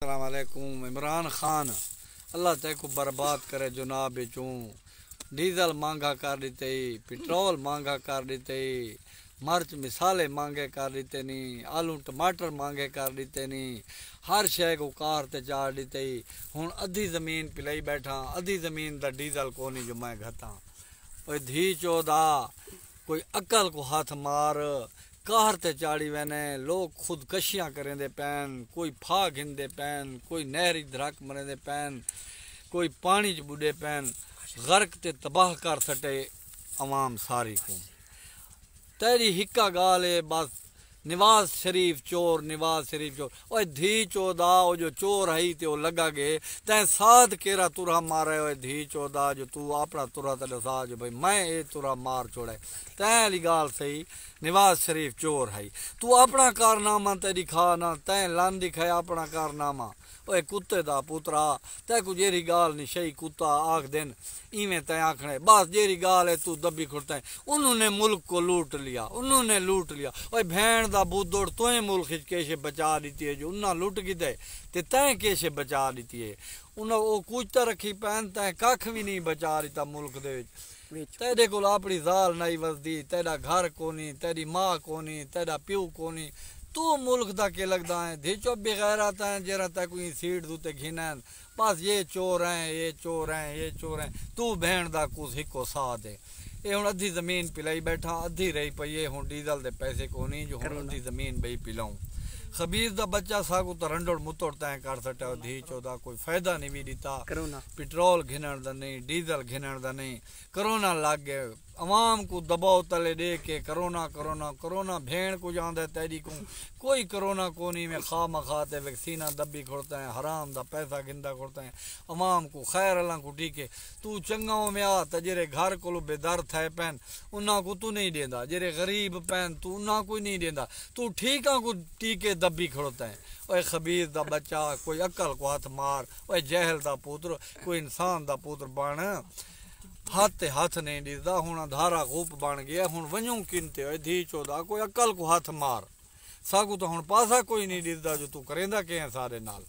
अस्सलाम वालेकुम। इमरान खान अल्लाह तेको बर्बाद करे जनाब चूँ। डीजल महंगा कर दीते, पेट्रोल महंगा कर दीते, मर्च मिसाले महंगे कर दीते नी, आलू टमाटर महंगे कर दीते नी, हर शय को कार ते चाड़ दीते। हुण अद्धी जमीन पिलाई बैठा, अद्धी जमीन दा डीजल कोनी जो मैं घता। ओए धी चौदा कोई अकल को हाथ मार। कार ते चाड़ी वैने लोग खुदकशियां करेंदे पैन, कोई फा घिंदे पैन, कोई नहरी दरक मरेंदे पैन, कोई पानी च बुढ़े पैन। गर्क ते तबाह कर सटे अवाम सारी को। तेरी हिक्का गाल है बस नवाज शरीफ चोर, नवाज शरीफ चोर। ओए धी चौदा ओ जो चोर है ते ओ लगा गे तैं साथ केरा तुरा मारे। ओए धी चौदा जो तू अपना तुरा ते दसा जो भाई मैं ये तुरा मार छोड़े। तैं वाली गाल सही, नवाज शरीफ चोर है। तू अपना कारनामा तेरी खा ना, तैं लन दिखाया अपना कारनामा। ओए कुत्ते दा पुत्रा तै को जेरी गाल नहीं शही कुत्ता आख दिन इवें तै आखने बस जेरी गाल है तू दबी खुड़ता है। उन्होंने मुल्क को लूट लिया, उन्होंने लूट लिया। ओए भैन दा बुद्धोड़ तुएं मुल्क कैसे बचा दीती है जो उन्ना लुट गिदे ते तैं कैसे बचा दीती है। उन्हें वो कुचता रखी पैन तैं कख भी नहीं बचा दिता मुल्क दे विच। तेरे को अपनी जाल नहीं वसदी, तेरा घर कोनी, तेरी माँ कोनी, तेरा प्यू कोनी। तू मुल्क दा के लगदा है धिचो बेगैरत है जरा तक कोई सीट दूते घिनैन बस ये चोर हैं, ये चोर हैं, ये चोर हैं। तू भैन दा कुछ हिको सा दे। ये हुण अद्धी जमीन पिलाई बैठा, अद्धी रही पई है। हुण डीजल दे पैसे कोनी जो हुण अद्धी जमीन बई पिलाऊं। खबीर दा बच्चा सागू तो रंडोड़ मुतोड़ तैं कर सटा। धी चौदा कोई फायदा नहीं भी दिता। पेट्रोल घिनण दा नहीं, डीजल घिनण दा नहीं। करोना लग गए अवाम को दबाव तले दे के करोना करोना करोना भेड़ को जांदे तेरी को कोई करोना कोनी में खा मखाते वैक्सीना दबी खोड़ता है, हराम दा पैसा गिंदा खोड़ता है। अवाम को खैर अल्लाह को टीके तू चंगाओं में आ तो जेरे घर को बेदर थे पैन उन्ना को तू नहीं देंदा, जेरे गरीब पैन तू उन्ना को नहीं देंदा। तू ठीका को टीके दबी खोड़ता है। ओए खबीर दा बच्चा कोई अकल को हाथ मार। ओए जहल दा पुत्र कोई इंसान दा पुत्र बन। हाथ हाथ नहीं दिसदा हुण धारा खूप बन गया। हुण वञूं किनते ओए धी चौदा कोई अकल को हाथ मार। सागू तो हुण पासा कोई नहीं दिसदा जो तू करेंदा के सारे नाल।